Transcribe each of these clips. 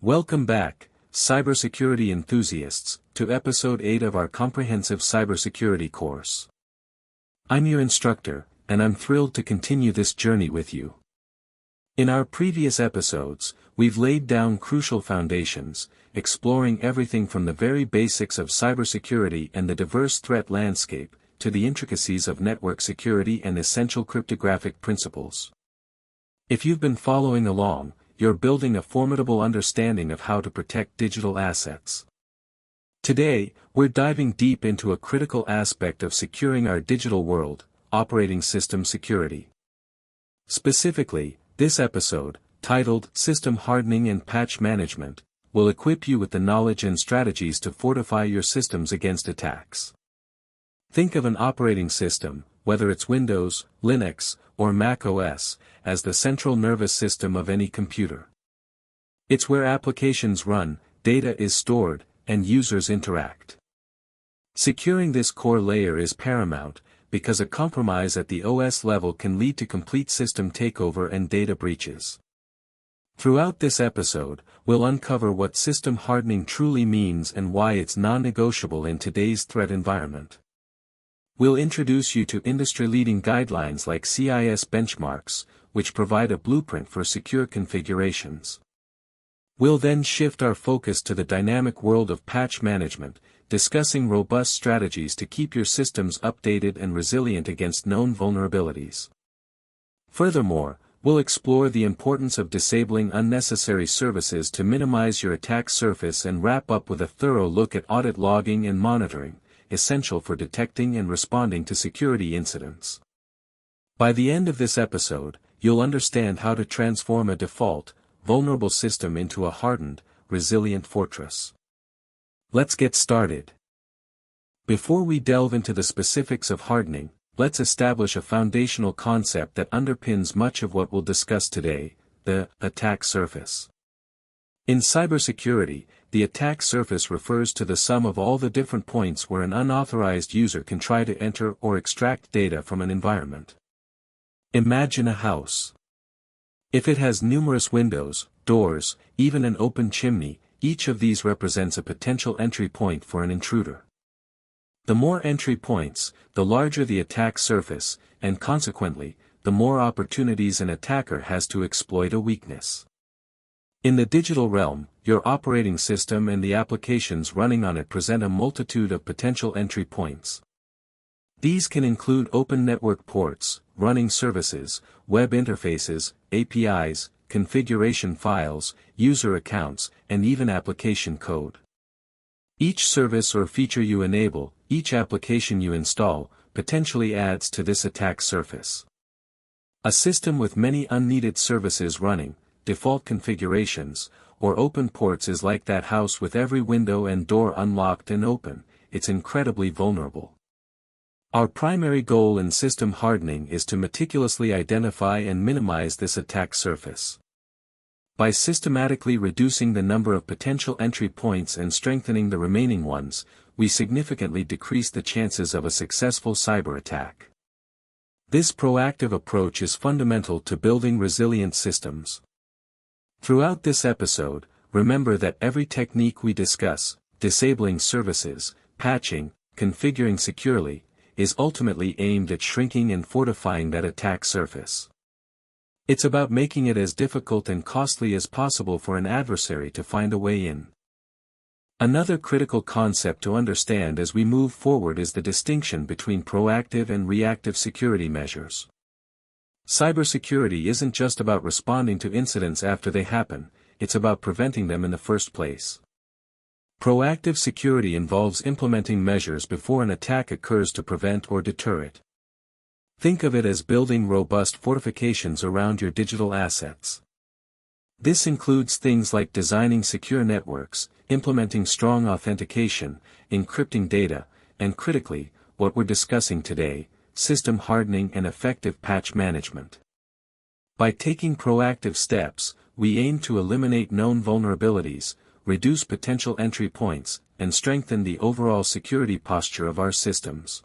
Welcome back, cybersecurity enthusiasts, to episode 8 of our comprehensive cybersecurity course. I'm your instructor, and I'm thrilled to continue this journey with you. In our previous episodes, we've laid down crucial foundations, exploring everything from the very basics of cybersecurity and the diverse threat landscape, to the intricacies of network security and essential cryptographic principles. If you've been following along, you're building a formidable understanding of how to protect digital assets. Today, we're diving deep into a critical aspect of securing our digital world, operating system security. Specifically, this episode, titled System Hardening and Patch Management, will equip you with the knowledge and strategies to fortify your systems against attacks. Think of an operating system, whether it's Windows, Linux, or Mac OS, as the central nervous system of any computer. It's where applications run, data is stored, and users interact. Securing this core layer is paramount, because a compromise at the OS level can lead to complete system takeover and data breaches. Throughout this episode, we'll uncover what system hardening truly means and why it's non-negotiable in today's threat environment. We'll introduce you to industry-leading guidelines like CIS benchmarks, which provide a blueprint for secure configurations. We'll then shift our focus to the dynamic world of patch management, discussing robust strategies to keep your systems updated and resilient against known vulnerabilities. Furthermore, we'll explore the importance of disabling unnecessary services to minimize your attack surface and wrap up with a thorough look at audit logging and monitoring, essential for detecting and responding to security incidents. By the end of this episode, you'll understand how to transform a default, vulnerable system into a hardened, resilient fortress. Let's get started. Before we delve into the specifics of hardening, let's establish a foundational concept that underpins much of what we'll discuss today: the attack surface. In cybersecurity, the attack surface refers to the sum of all the different points where an unauthorized user can try to enter or extract data from an environment. Imagine a house. If it has numerous windows, doors, even an open chimney, each of these represents a potential entry point for an intruder. The more entry points, the larger the attack surface, and consequently, the more opportunities an attacker has to exploit a weakness. In the digital realm, your operating system and the applications running on it present a multitude of potential entry points. These can include open network ports, running services, web interfaces, APIs, configuration files, user accounts, and even application code. Each service or feature you enable, each application you install, potentially adds to this attack surface. A system with many unneeded services running, default configurations, or open ports is like that house with every window and door unlocked and open. It's incredibly vulnerable. Our primary goal in system hardening is to meticulously identify and minimize this attack surface. By systematically reducing the number of potential entry points and strengthening the remaining ones, we significantly decrease the chances of a successful cyber attack. This proactive approach is fundamental to building resilient systems. Throughout this episode, remember that every technique we discuss, disabling services, patching, configuring securely, is ultimately aimed at shrinking and fortifying that attack surface. It's about making it as difficult and costly as possible for an adversary to find a way in. Another critical concept to understand as we move forward is the distinction between proactive and reactive security measures. Cybersecurity isn't just about responding to incidents after they happen, it's about preventing them in the first place. Proactive security involves implementing measures before an attack occurs to prevent or deter it. Think of it as building robust fortifications around your digital assets. This includes things like designing secure networks, implementing strong authentication, encrypting data, and critically, what we're discussing today, system hardening and effective patch management. By taking proactive steps, we aim to eliminate known vulnerabilities, reduce potential entry points, and strengthen the overall security posture of our systems.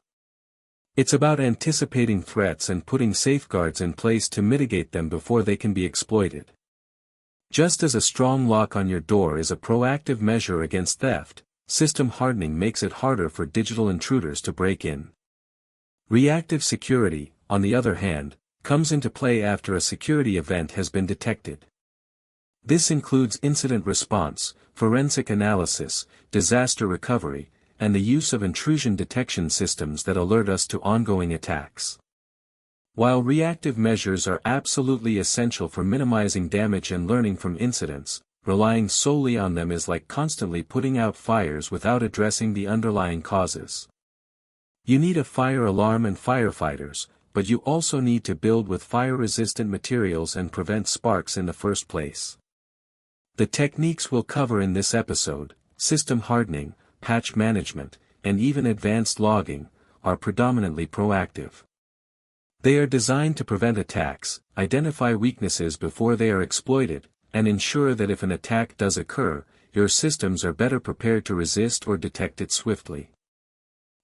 It's about anticipating threats and putting safeguards in place to mitigate them before they can be exploited. Just as a strong lock on your door is a proactive measure against theft, system hardening makes it harder for digital intruders to break in. Reactive security, on the other hand, comes into play after a security event has been detected. This includes incident response, forensic analysis, disaster recovery, and the use of intrusion detection systems that alert us to ongoing attacks. While reactive measures are absolutely essential for minimizing damage and learning from incidents, relying solely on them is like constantly putting out fires without addressing the underlying causes. You need a fire alarm and firefighters, but you also need to build with fire-resistant materials and prevent sparks in the first place. The techniques we'll cover in this episode, system hardening, patch management, and even advanced logging, are predominantly proactive. They are designed to prevent attacks, identify weaknesses before they are exploited, and ensure that if an attack does occur, your systems are better prepared to resist or detect it swiftly.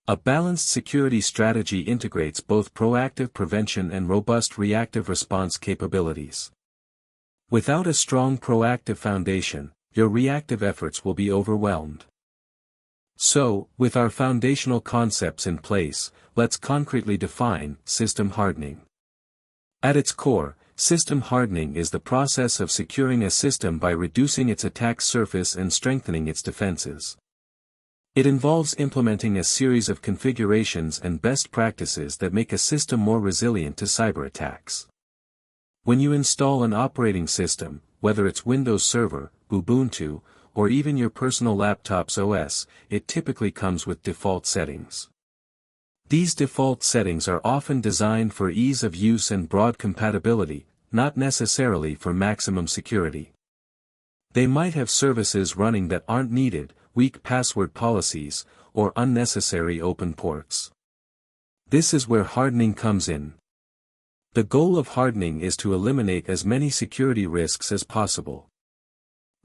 A balanced security strategy integrates both proactive prevention and robust reactive response capabilities. Without a strong proactive foundation, your reactive efforts will be overwhelmed. So, with our foundational concepts in place, let's concretely define system hardening. At its core, system hardening is the process of securing a system by reducing its attack surface and strengthening its defenses. It involves implementing a series of configurations and best practices that make a system more resilient to cyber attacks. When you install an operating system, whether it's Windows Server, Ubuntu, or even your personal laptop's OS, it typically comes with default settings. These default settings are often designed for ease of use and broad compatibility, not necessarily for maximum security. They might have services running that aren't needed, weak password policies, or unnecessary open ports. This is where hardening comes in. The goal of hardening is to eliminate as many security risks as possible.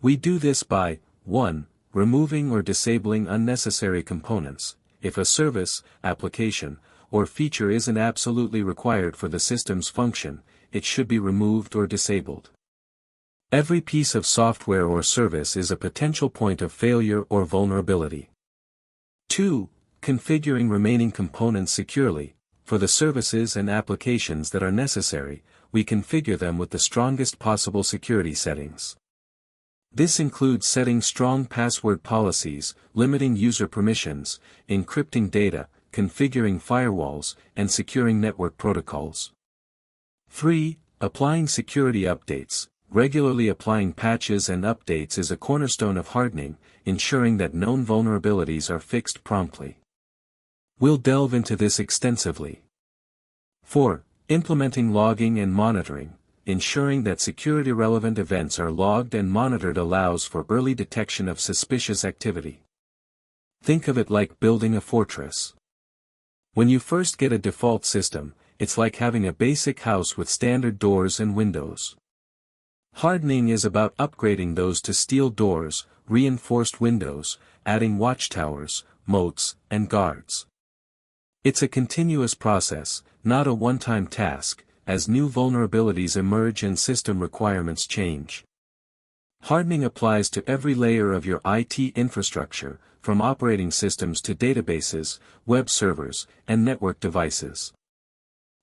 We do this by, 1. Removing or disabling unnecessary components. If a service, application, or feature isn't absolutely required for the system's function, it should be removed or disabled. Every piece of software or service is a potential point of failure or vulnerability. 2. Configuring remaining components securely. For the services and applications that are necessary, we configure them with the strongest possible security settings. This includes setting strong password policies, limiting user permissions, encrypting data, configuring firewalls, and securing network protocols. 3. Applying security updates. Regularly applying patches and updates is a cornerstone of hardening, ensuring that known vulnerabilities are fixed promptly. We'll delve into this extensively. 4. Implementing logging and monitoring. Ensuring that security-relevant events are logged and monitored allows for early detection of suspicious activity. Think of it like building a fortress. When you first get a default system, it's like having a basic house with standard doors and windows. Hardening is about upgrading those to steel doors, reinforced windows, adding watchtowers, moats, and guards. It's a continuous process, not a one-time task, as new vulnerabilities emerge and system requirements change. Hardening applies to every layer of your IT infrastructure, from operating systems to databases, web servers, and network devices.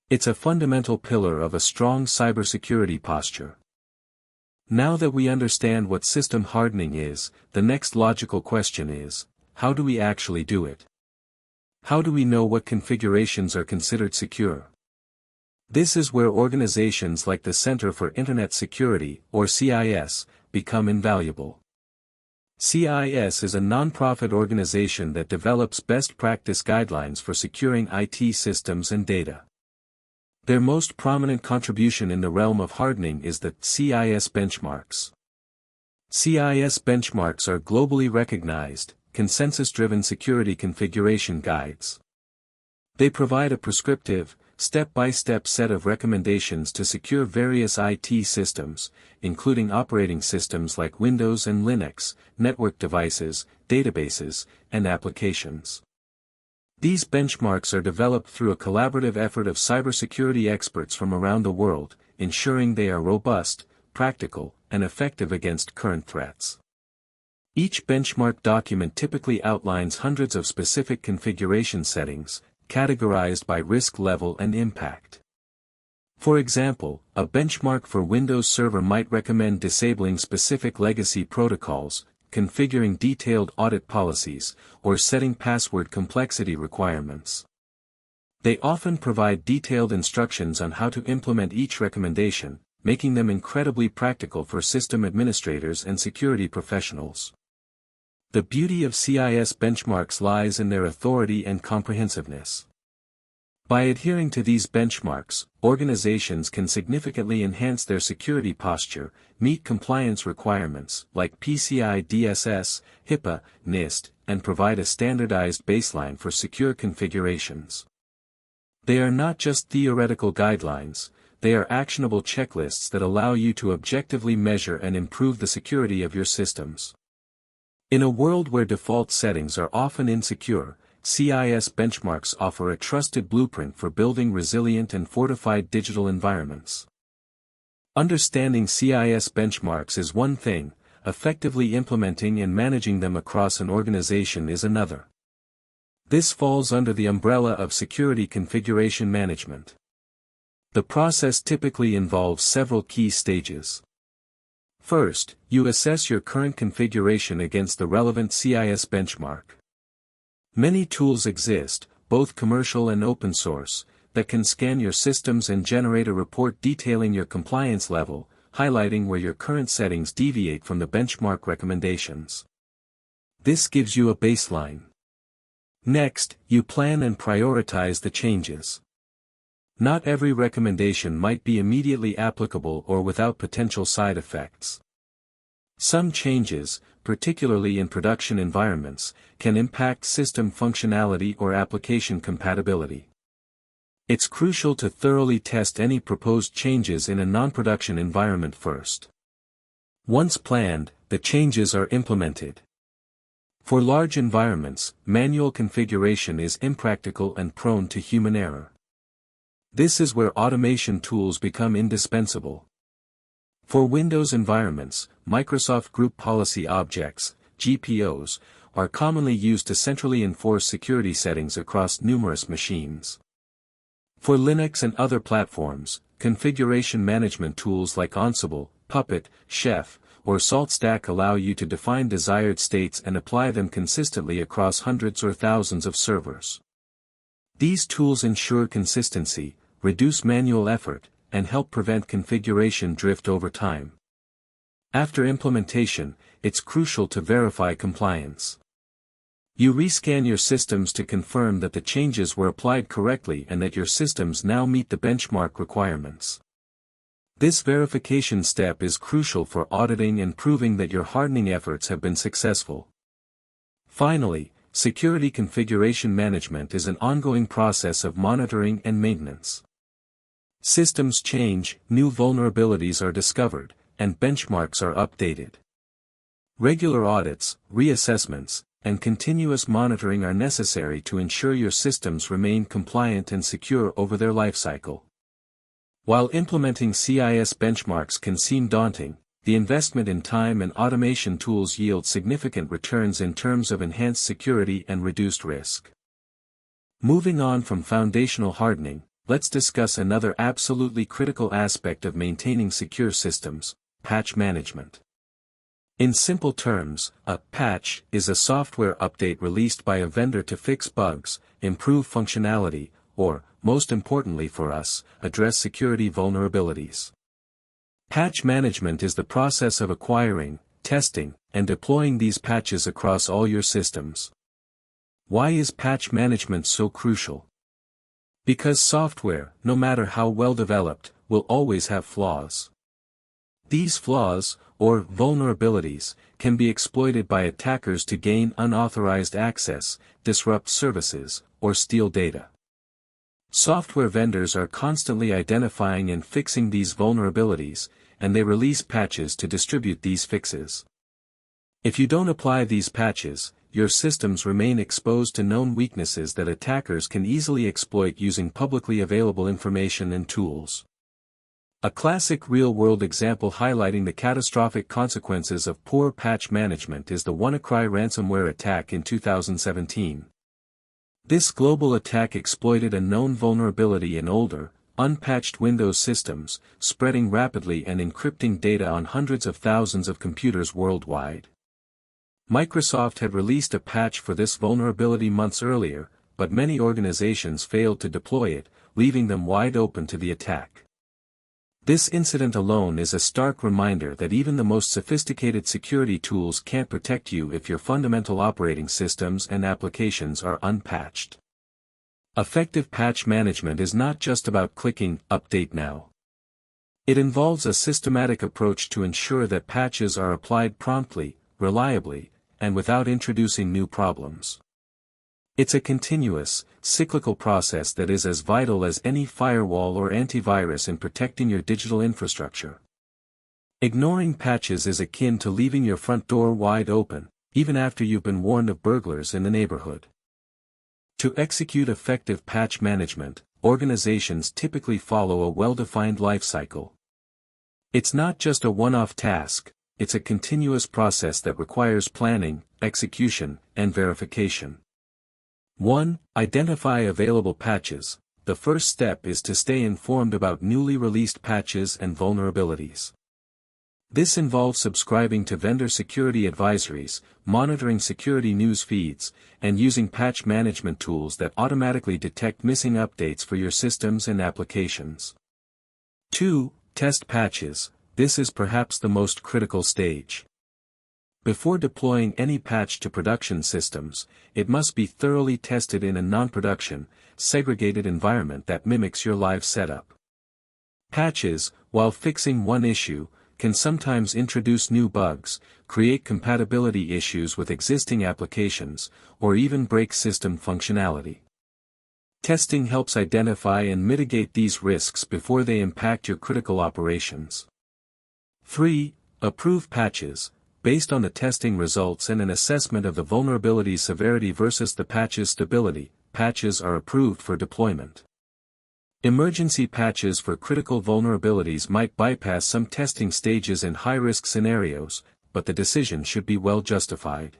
It's a fundamental pillar of a strong cybersecurity posture. Now that we understand what system hardening is, the next logical question is, how do we actually do it? How do we know what configurations are considered secure? This is where organizations like the Center for Internet Security, or CIS, become invaluable. CIS is a nonprofit organization that develops best practice guidelines for securing IT systems and data. Their most prominent contribution in the realm of hardening is the CIS benchmarks. CIS benchmarks are globally recognized, consensus-driven security configuration guides. They provide a prescriptive, step-by-step set of recommendations to secure various IT systems, including operating systems like Windows and Linux, network devices, databases, and applications. These benchmarks are developed through a collaborative effort of cybersecurity experts from around the world, ensuring they are robust, practical, and effective against current threats. Each benchmark document typically outlines hundreds of specific configuration settings, categorized by risk level and impact. For example, a benchmark for Windows Server might recommend disabling specific legacy protocols, configuring detailed audit policies, or setting password complexity requirements. They often provide detailed instructions on how to implement each recommendation, making them incredibly practical for system administrators and security professionals. The beauty of CIS benchmarks lies in their authority and comprehensiveness. By adhering to these benchmarks, organizations can significantly enhance their security posture, meet compliance requirements like PCI DSS, HIPAA, NIST, and provide a standardized baseline for secure configurations. They are not just theoretical guidelines, they are actionable checklists that allow you to objectively measure and improve the security of your systems. In a world where default settings are often insecure, CIS benchmarks offer a trusted blueprint for building resilient and fortified digital environments. Understanding CIS benchmarks is one thing, effectively implementing and managing them across an organization is another. This falls under the umbrella of security configuration management. The process typically involves several key stages. First, you assess your current configuration against the relevant CIS benchmark. Many tools exist, both commercial and open source, that can scan your systems and generate a report detailing your compliance level, highlighting where your current settings deviate from the benchmark recommendations. This gives you a baseline. Next, you plan and prioritize the changes. Not every recommendation might be immediately applicable or without potential side effects. Some changes, particularly in production environments, can impact system functionality or application compatibility. It's crucial to thoroughly test any proposed changes in a non-production environment first. Once planned, the changes are implemented. For large environments, manual configuration is impractical and prone to human error. This is where automation tools become indispensable. For Windows environments, Microsoft Group Policy Objects, GPOs, are commonly used to centrally enforce security settings across numerous machines. For Linux and other platforms, configuration management tools like Ansible, Puppet, Chef, or SaltStack allow you to define desired states and apply them consistently across hundreds or thousands of servers. These tools ensure consistency, reduce manual effort, and help prevent configuration drift over time. After implementation, it's crucial to verify compliance. You rescan your systems to confirm that the changes were applied correctly and that your systems now meet the benchmark requirements. This verification step is crucial for auditing and proving that your hardening efforts have been successful. Finally, security configuration management is an ongoing process of monitoring and maintenance. Systems change, new vulnerabilities are discovered, and benchmarks are updated. Regular audits, reassessments, and continuous monitoring are necessary to ensure your systems remain compliant and secure over their lifecycle. While implementing CIS benchmarks can seem daunting, the investment in time and automation tools yield significant returns in terms of enhanced security and reduced risk. Moving on from foundational hardening, let's discuss another absolutely critical aspect of maintaining secure systems: patch management. In simple terms, a patch is a software update released by a vendor to fix bugs, improve functionality, or, most importantly for us, address security vulnerabilities. Patch management is the process of acquiring, testing, and deploying these patches across all your systems. Why is patch management so crucial? Because software, no matter how well developed, will always have flaws. These flaws, or vulnerabilities, can be exploited by attackers to gain unauthorized access, disrupt services, or steal data. Software vendors are constantly identifying and fixing these vulnerabilities, and they release patches to distribute these fixes. If you don't apply these patches, your systems remain exposed to known weaknesses that attackers can easily exploit using publicly available information and tools. A classic real-world example highlighting the catastrophic consequences of poor patch management is the WannaCry ransomware attack in 2017. This global attack exploited a known vulnerability in older, unpatched Windows systems, spreading rapidly and encrypting data on hundreds of thousands of computers worldwide. Microsoft had released a patch for this vulnerability months earlier, but many organizations failed to deploy it, leaving them wide open to the attack. This incident alone is a stark reminder that even the most sophisticated security tools can't protect you if your fundamental operating systems and applications are unpatched. Effective patch management is not just about clicking "Update Now." It involves a systematic approach to ensure that patches are applied promptly, reliably, and without introducing new problems. It's a continuous, cyclical process that is as vital as any firewall or antivirus in protecting your digital infrastructure. Ignoring patches is akin to leaving your front door wide open, even after you've been warned of burglars in the neighborhood. To execute effective patch management, organizations typically follow a well-defined life cycle. It's not just a one-off task, it's a continuous process that requires planning, execution, and verification. 1. Identify available patches. The first step is to stay informed about newly released patches and vulnerabilities. This involves subscribing to vendor security advisories, monitoring security news feeds, and using patch management tools that automatically detect missing updates for your systems and applications. 2. Test patches. This is perhaps the most critical stage. Before deploying any patch to production systems, it must be thoroughly tested in a non-production, segregated environment that mimics your live setup. Patches, while fixing one issue, can sometimes introduce new bugs, create compatibility issues with existing applications, or even break system functionality. Testing helps identify and mitigate these risks before they impact your critical operations. 3. Approve patches. Based on the testing results and an assessment of the vulnerability's severity versus the patch's stability, patches are approved for deployment. Emergency patches for critical vulnerabilities might bypass some testing stages in high-risk scenarios, but the decision should be well justified.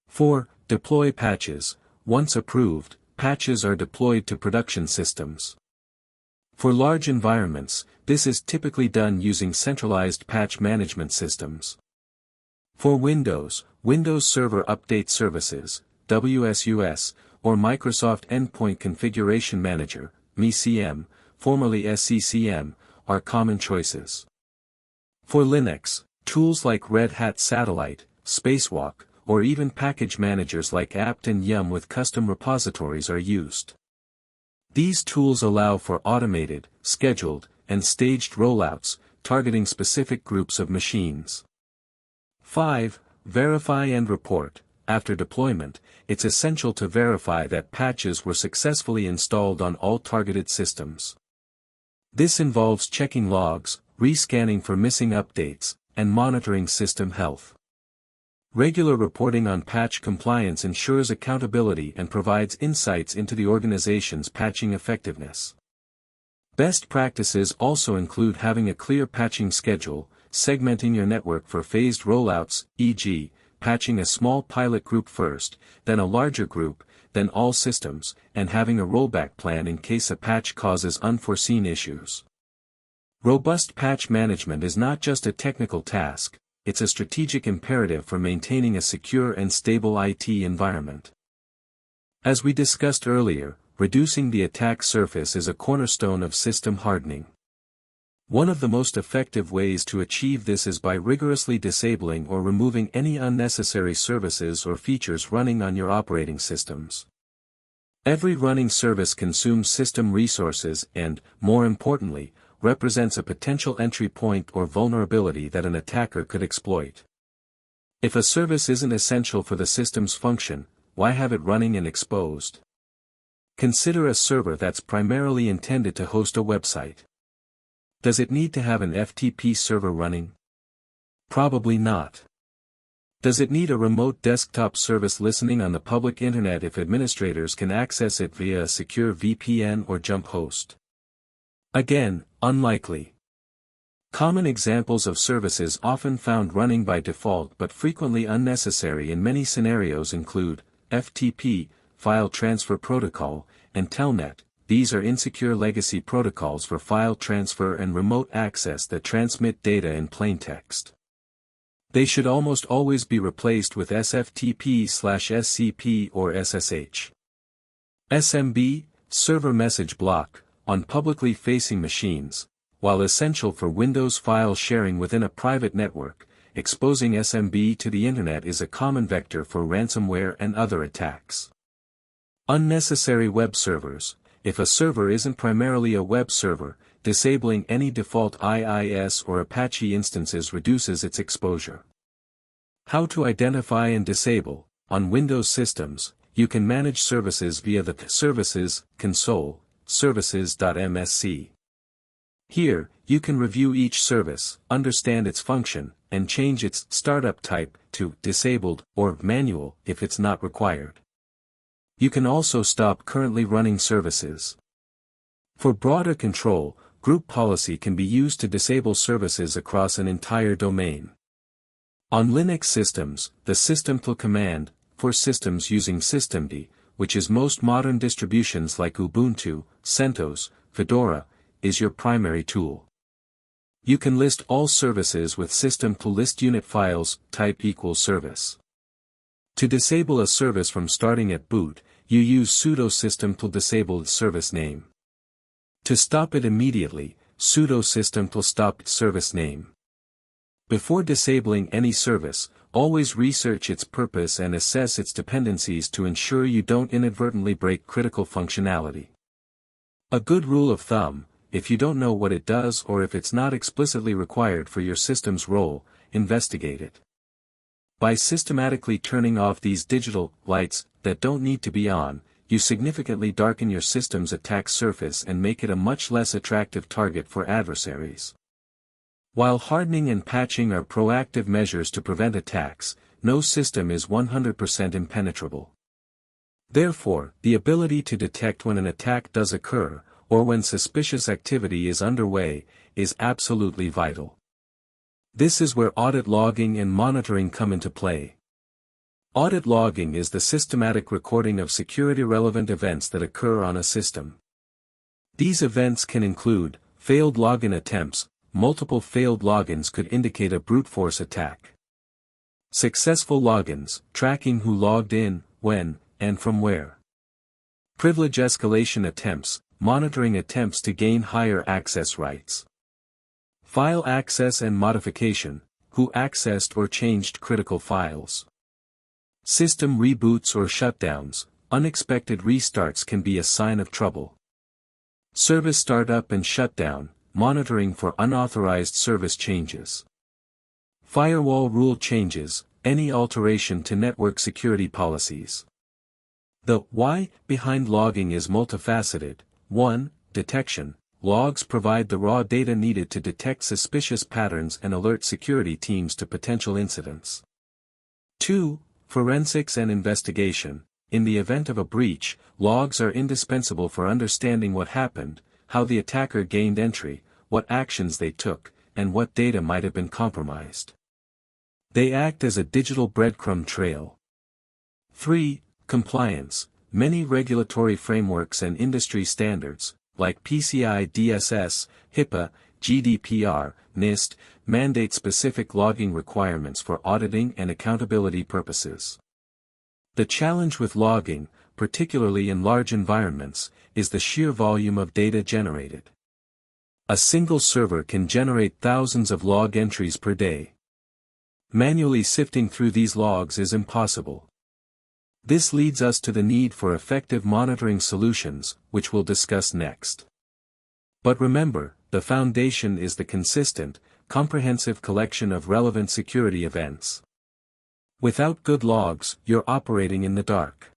4. Deploy patches. Once approved, patches are deployed to production systems. For large environments, this is typically done using centralized patch management systems. For Windows, Windows Server Update Services, WSUS, or Microsoft Endpoint Configuration Manager, MECM, formerly SCCM, are common choices. For Linux, tools like Red Hat Satellite, Spacewalk, or even package managers like apt and yum with custom repositories are used. These tools allow for automated, scheduled, and staged rollouts, targeting specific groups of machines. 5. Verify and report. After deployment, it's essential to verify that patches were successfully installed on all targeted systems. This involves checking logs, rescanning for missing updates, and monitoring system health. Regular reporting on patch compliance ensures accountability and provides insights into the organization's patching effectiveness. Best practices also include having a clear patching schedule, segmenting your network for phased rollouts, e.g., patching a small pilot group first, then a larger group, then all systems, and having a rollback plan in case a patch causes unforeseen issues. Robust patch management is not just a technical task, it's a strategic imperative for maintaining a secure and stable IT environment. As we discussed earlier, reducing the attack surface is a cornerstone of system hardening. One of the most effective ways to achieve this is by rigorously disabling or removing any unnecessary services or features running on your operating systems. Every running service consumes system resources and, more importantly, represents a potential entry point or vulnerability that an attacker could exploit. If a service isn't essential for the system's function, why have it running and exposed? Consider a server that's primarily intended to host a website. Does it need to have an FTP server running? Probably not. Does it need a remote desktop service listening on the public internet if administrators can access it via a secure VPN or jump host? Again, unlikely. Common examples of services often found running by default but frequently unnecessary in many scenarios include FTP, File Transfer Protocol, and Telnet. These are insecure legacy protocols for file transfer and remote access that transmit data in plain text. They should almost always be replaced with SFTP/SCP or SSH. SMB, Server Message Block, on publicly facing machines, while essential for Windows file sharing within a private network, exposing SMB to the Internet is a common vector for ransomware and other attacks. Unnecessary web servers. If a server isn't primarily a web server, disabling any default IIS or Apache instances reduces its exposure. How to identify and disable. On Windows systems, you can manage services via the Services console, services.msc. Here, you can review each service, understand its function, and change its startup type to disabled or manual if it's not required. You can also stop currently running services. For broader control, group policy can be used to disable services across an entire domain. On Linux systems, the systemd command, for systems using systemd, which is most modern distributions like Ubuntu, CentOS, Fedora, is your primary tool. You can list all services with systemd list unit files, type equals service. To disable a service from starting at boot, you use sudo systemd disable service name. To stop it immediately, sudo systemd stop service name. Before disabling any service, always research its purpose and assess its dependencies to ensure you don't inadvertently break critical functionality. A good rule of thumb: if you don't know what it does or if it's not explicitly required for your system's role, investigate it. By systematically turning off these digital lights that don't need to be on, you significantly darken your system's attack surface and make it a much less attractive target for adversaries. While hardening and patching are proactive measures to prevent attacks, no system is 100% impenetrable. Therefore, the ability to detect when an attack does occur, or when suspicious activity is underway, is absolutely vital. This is where audit logging and monitoring come into play. Audit logging is the systematic recording of security-relevant events that occur on a system. These events can include failed login attempts. Multiple failed logins could indicate a brute force attack. Successful logins, tracking who logged in, when, and from where. Privilege escalation attempts, monitoring attempts to gain higher access rights. File access and modification, who accessed or changed critical files. System reboots or shutdowns, unexpected restarts can be a sign of trouble. Service startup and shutdown, monitoring for unauthorized service changes. Firewall rule changes, any alteration to network security policies. The why behind logging is multifaceted. 1. Detection. Logs provide the raw data needed to detect suspicious patterns and alert security teams to potential incidents. 2. Forensics and investigation. In the event of a breach, logs are indispensable for understanding what happened, how the attacker gained entry, what actions they took, and what data might have been compromised. They act as a digital breadcrumb trail. 3. Compliance. Many regulatory frameworks and industry standards, like PCI DSS, HIPAA, GDPR, NIST, mandate specific logging requirements for auditing and accountability purposes. The challenge with logging, particularly in large environments, is the sheer volume of data generated. A single server can generate thousands of log entries per day. Manually sifting through these logs is impossible. This leads us to the need for effective monitoring solutions, which we'll discuss next. But remember, the foundation is the consistent, comprehensive collection of relevant security events. Without good logs, you're operating in the dark.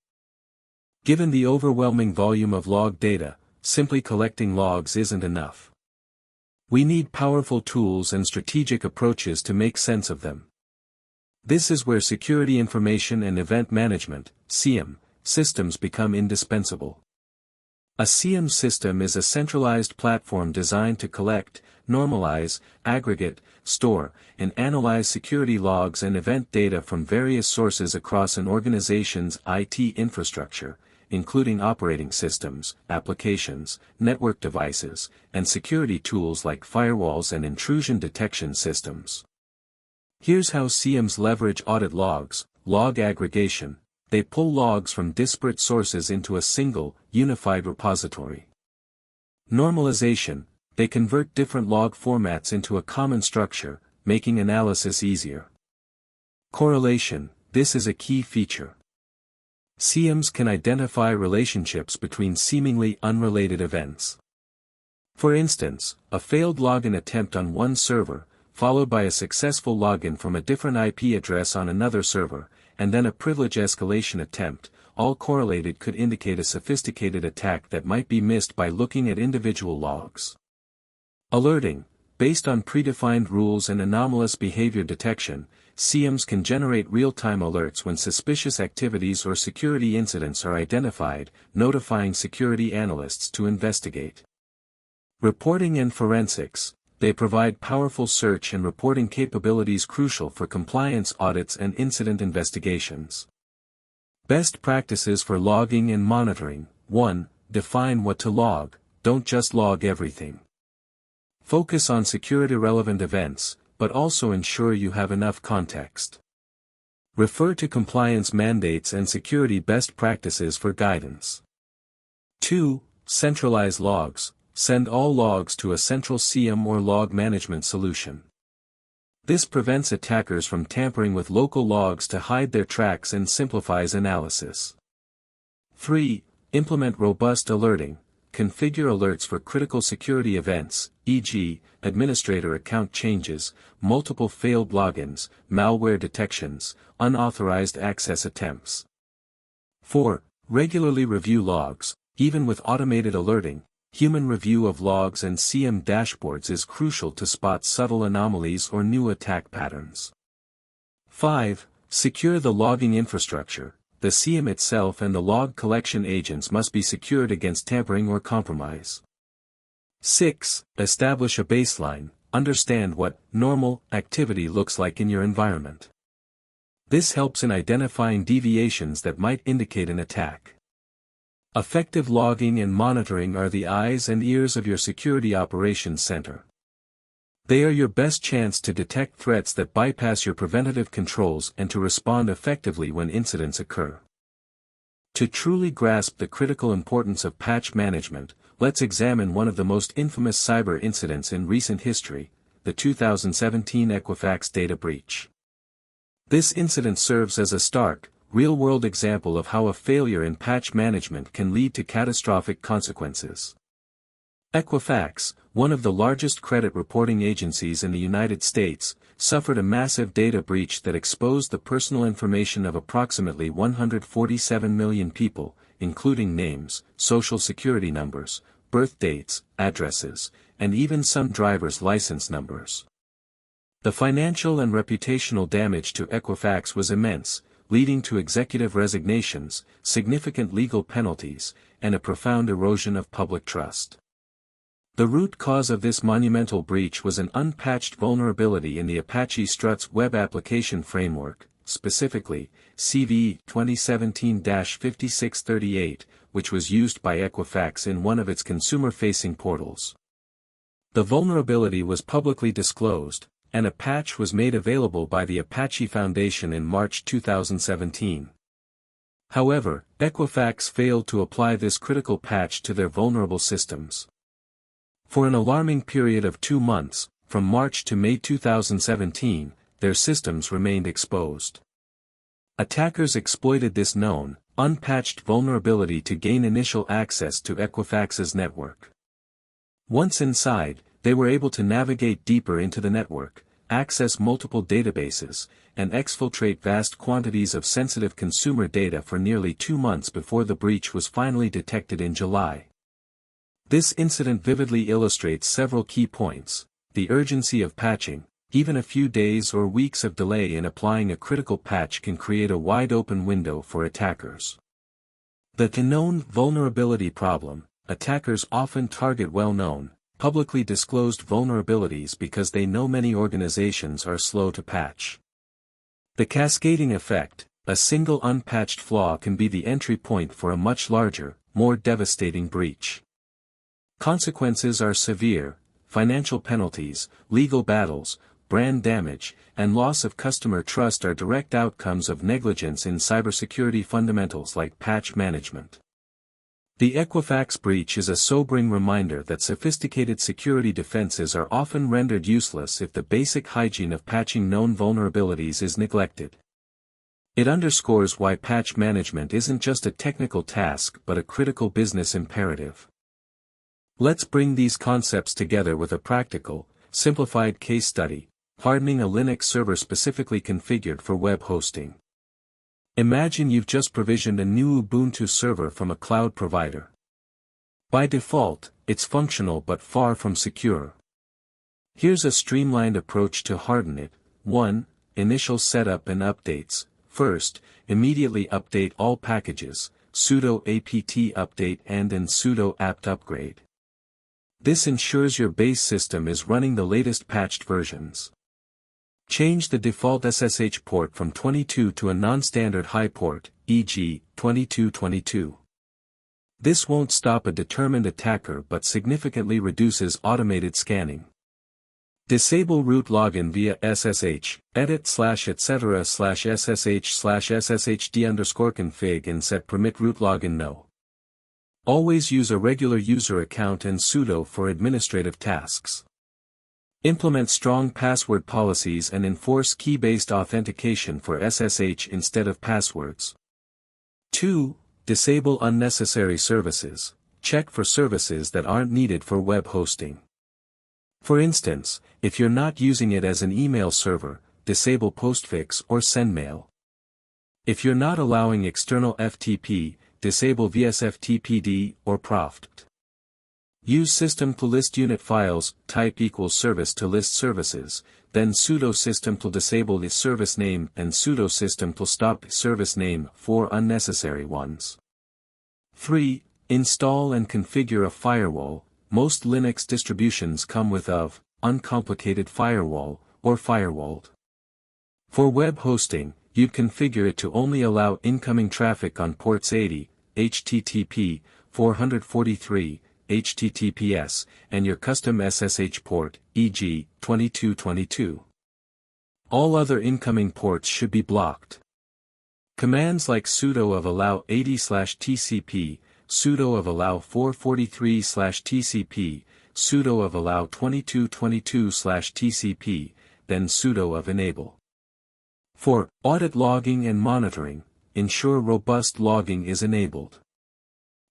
Given the overwhelming volume of log data, simply collecting logs isn't enough. We need powerful tools and strategic approaches to make sense of them. This is where security information and event management (SIEM) systems become indispensable. A CM system is a centralized platform designed to collect, normalize, aggregate, store, and analyze security logs and event data from various sources across an organization's IT infrastructure, including operating systems, applications, network devices, and security tools like firewalls and intrusion detection systems. Here's how CMs leverage audit logs: log aggregation. They pull logs from disparate sources into a single, unified repository. Normalization. They convert different log formats into a common structure, making analysis easier. Correlation. This is a key feature. CMs can identify relationships between seemingly unrelated events. For instance, a failed login attempt on one server, followed by a successful login from a different IP address on another server, and then a privilege escalation attempt, all correlated, could indicate a sophisticated attack that might be missed by looking at individual logs. Alerting. Based on predefined rules and anomalous behavior detection, CMs can generate real-time alerts when suspicious activities or security incidents are identified, notifying security analysts to investigate. Reporting and forensics. They provide powerful search and reporting capabilities crucial for compliance audits and incident investigations. Best practices for logging and monitoring. 1. Define what to log. Don't just log everything. Focus on security-relevant events, but also ensure you have enough context. Refer to compliance mandates and security best practices for guidance. 2. Centralize logs. Send all logs to a central CM or log management solution. This prevents attackers from tampering with local logs to hide their tracks and simplifies analysis. 3. Implement robust alerting. Configure alerts for critical security events, e.g., administrator account changes, multiple failed logins, malware detections, unauthorized access attempts. 4. Regularly review logs. Even with automated alerting, human review of logs and CM dashboards is crucial to spot subtle anomalies or new attack patterns. 5. Secure the logging infrastructure. The CM itself and the log collection agents must be secured against tampering or compromise. 6. Establish a baseline. Understand what normal activity looks like in your environment. This helps in identifying deviations that might indicate an attack. Effective logging and monitoring are the eyes and ears of your security operations center. They are your best chance to detect threats that bypass your preventative controls and to respond effectively when incidents occur. To truly grasp the critical importance of patch management, let's examine one of the most infamous cyber incidents in recent history, the 2017 Equifax data breach. This incident serves as a stark, real-world example of how a failure in patch management can lead to catastrophic consequences. Equifax, one of the largest credit reporting agencies in the United States, suffered a massive data breach that exposed the personal information of approximately 147 million people, including names, social security numbers, birth dates, addresses, and even some driver's license numbers. The financial and reputational damage to Equifax was immense, leading to executive resignations, significant legal penalties, and a profound erosion of public trust. The root cause of this monumental breach was an unpatched vulnerability in the Apache Struts web application framework, specifically, CVE 2017-5638, which was used by Equifax in one of its consumer-facing portals. The vulnerability was publicly disclosed, and a patch was made available by the Apache Foundation in March 2017. However, Equifax failed to apply this critical patch to their vulnerable systems. For an alarming period of 2 months, from March to May 2017, their systems remained exposed. Attackers exploited this known, unpatched vulnerability to gain initial access to Equifax's network. Once inside, they were able to navigate deeper into the network, access multiple databases, and exfiltrate vast quantities of sensitive consumer data for nearly 2 months before the breach was finally detected in July. This incident vividly illustrates several key points: the urgency of patching. Even a few days or weeks of delay in applying a critical patch can create a wide-open window for attackers. The known vulnerability problem. attackers often target well-known, publicly disclosed vulnerabilities because they know many organizations are slow to patch. The cascading effect, a single unpatched flaw can be the entry point for a much larger, more devastating breach. Consequences are severe: financial penalties, legal battles, brand damage, and loss of customer trust are direct outcomes of negligence in cybersecurity fundamentals like patch management. The Equifax breach is a sobering reminder that sophisticated security defenses are often rendered useless if the basic hygiene of patching known vulnerabilities is neglected. It underscores why patch management isn't just a technical task but a critical business imperative. Let's bring these concepts together with a practical, simplified case study: hardening a Linux server specifically configured for web hosting. Imagine you've just provisioned a new Ubuntu server from a cloud provider. By default, it's functional but far from secure. Here's a streamlined approach to harden it. 1. Initial setup and updates. First, immediately update all packages, sudo apt update and sudo apt upgrade. This ensures your base system is running the latest patched versions. Change the default SSH port from 22 to a non-standard high port, e.g., 2222. This won't stop a determined attacker but significantly reduces automated scanning. Disable root login via SSH, edit/etc/ssh/sshd_config and set permit root login no. Always use a regular user account and sudo for administrative tasks. Implement strong password policies and enforce key-based authentication for SSH instead of passwords. 2. Disable unnecessary services. Check for services that aren't needed for web hosting. For instance, if you're not using it as an email server, disable postfix or sendmail. If you're not allowing external FTP, disable vsftpd or proft. Use system to list unit files, type equals service to list services, then sudo system to disable the service name and sudo system to stop service name for unnecessary ones. 3. Install and configure a firewall. Most Linux distributions come with uncomplicated firewall, or firewalled. For web hosting, you'd configure it to only allow incoming traffic on ports 80, HTTP, 443, HTTPS, and your custom SSH port, e.g., 2222. All other incoming ports should be blocked. Commands like sudo allow 80/TCP, sudo allow 443/TCP, sudo allow 2222/TCP, then sudo enable. 4. Audit logging and monitoring. Ensure robust logging is enabled.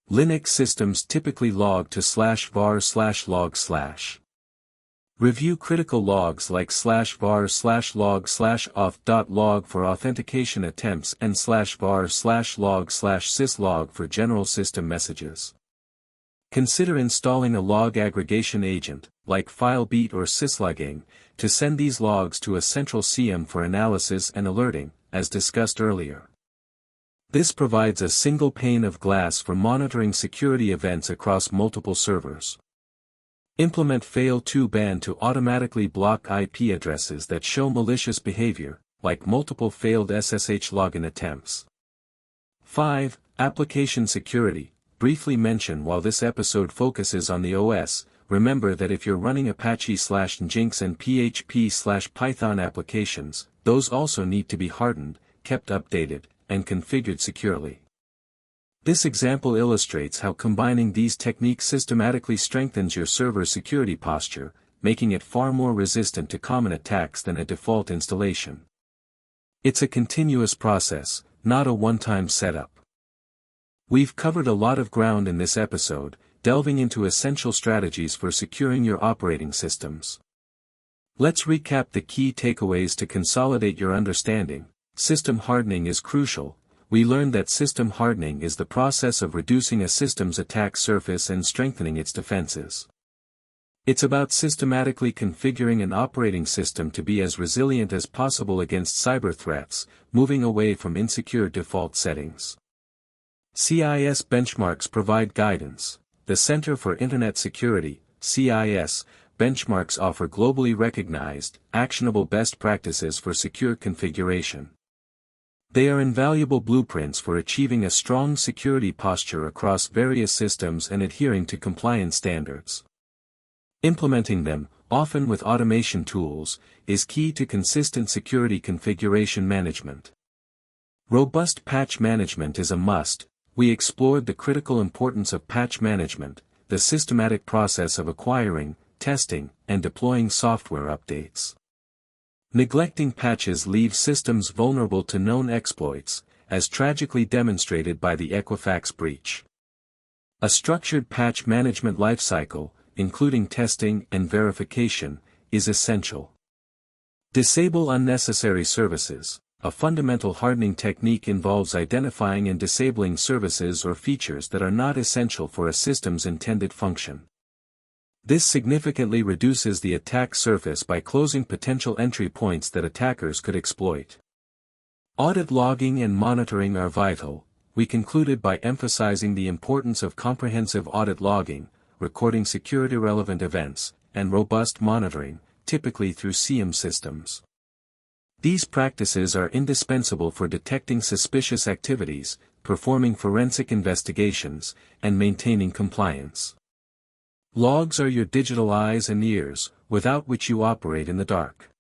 Linux systems typically log to /var/log/. Review critical logs like /var/log/auth.log for authentication attempts and /var/log/syslog for general system messages. Consider installing a log aggregation agent, like FileBeat or Syslogging, to send these logs to a central CM for analysis and alerting, as discussed earlier. This provides a single pane of glass for monitoring security events across multiple servers. Implement fail2ban to automatically block IP addresses that show malicious behavior, like multiple failed SSH login attempts. 5. Application security. Briefly mention while this episode focuses on the OS, remember that if you're running Apache/Nginx and PHP/Python applications, those also need to be hardened, kept updated, and configured securely. This example illustrates how combining these techniques systematically strengthens your server's security posture, making it far more resistant to common attacks than a default installation. It's a continuous process, not a one-time setup. We've covered a lot of ground in this episode, delving into essential strategies for securing your operating systems. Let's recap the key takeaways to consolidate your understanding. System hardening is crucial. We learned that system hardening is the process of reducing a system's attack surface and strengthening its defenses. It's about systematically configuring an operating system to be as resilient as possible against cyber threats, moving away from insecure default settings. CIS benchmarks provide guidance. the Center for Internet Security, CIS, benchmarks offer globally recognized, actionable best practices for secure configuration. They are invaluable blueprints for achieving a strong security posture across various systems and adhering to compliance standards. Implementing them, often with automation tools, is key to consistent security configuration management. Robust patch management is a must. We explored the critical importance of patch management, the systematic process of acquiring, testing, and deploying software updates. Neglecting patches leaves systems vulnerable to known exploits, as tragically demonstrated by the Equifax breach. A structured patch management lifecycle, including testing and verification, is essential. Disable unnecessary services. A fundamental hardening technique involves identifying and disabling services or features that are not essential for a system's intended function. This significantly reduces the attack surface by closing potential entry points that attackers could exploit. Audit logging and monitoring are vital. We concluded by emphasizing the importance of comprehensive audit logging, recording security-relevant events, and robust monitoring, typically through SIEM systems. These practices are indispensable for detecting suspicious activities, performing forensic investigations, and maintaining compliance. Logs are your digital eyes and ears, without which you operate in the dark.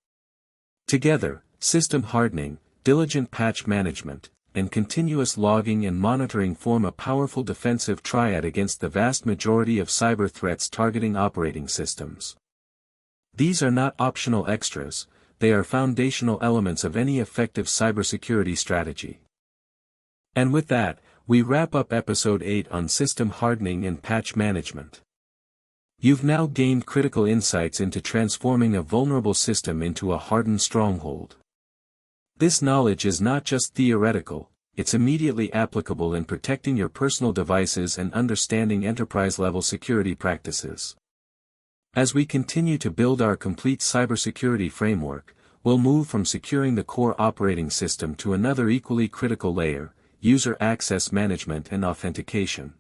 Together, system hardening, diligent patch management, and continuous logging and monitoring form a powerful defensive triad against the vast majority of cyber threats targeting operating systems. These are not optional extras, they are foundational elements of any effective cybersecurity strategy. And with that, we wrap up episode 8 on system hardening and patch management. You've now gained critical insights into transforming a vulnerable system into a hardened stronghold. This knowledge is not just theoretical, it's immediately applicable in protecting your personal devices and understanding enterprise-level security practices. As we continue to build our complete cybersecurity framework, we'll move from securing the core operating system to another equally critical layer, user access management and authentication.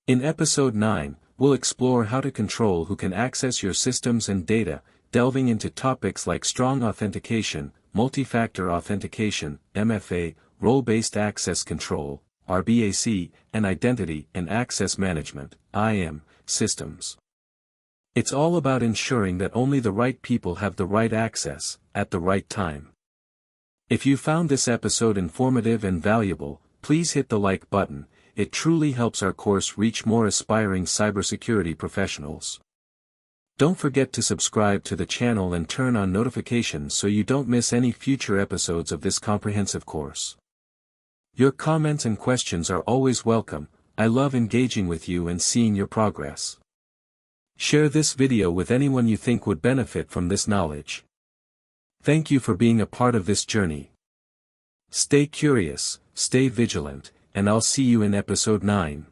In episode 9, we'll explore how to control who can access your systems and data, delving into topics like strong authentication, multi-factor authentication, MFA, role-based access control, RBAC, and identity and access management, IAM, systems. It's all about ensuring that only the right people have the right access, at the right time. If you found this episode informative and valuable, please hit the like button. It truly helps our course reach more aspiring cybersecurity professionals. Don't forget to subscribe to the channel and turn on notifications so you don't miss any future episodes of this comprehensive course. Your comments and questions are always welcome. I love engaging with you and seeing your progress. Share this video with anyone you think would benefit from this knowledge. Thank you for being a part of this journey. Stay curious, stay vigilant, and I'll see you in episode 9.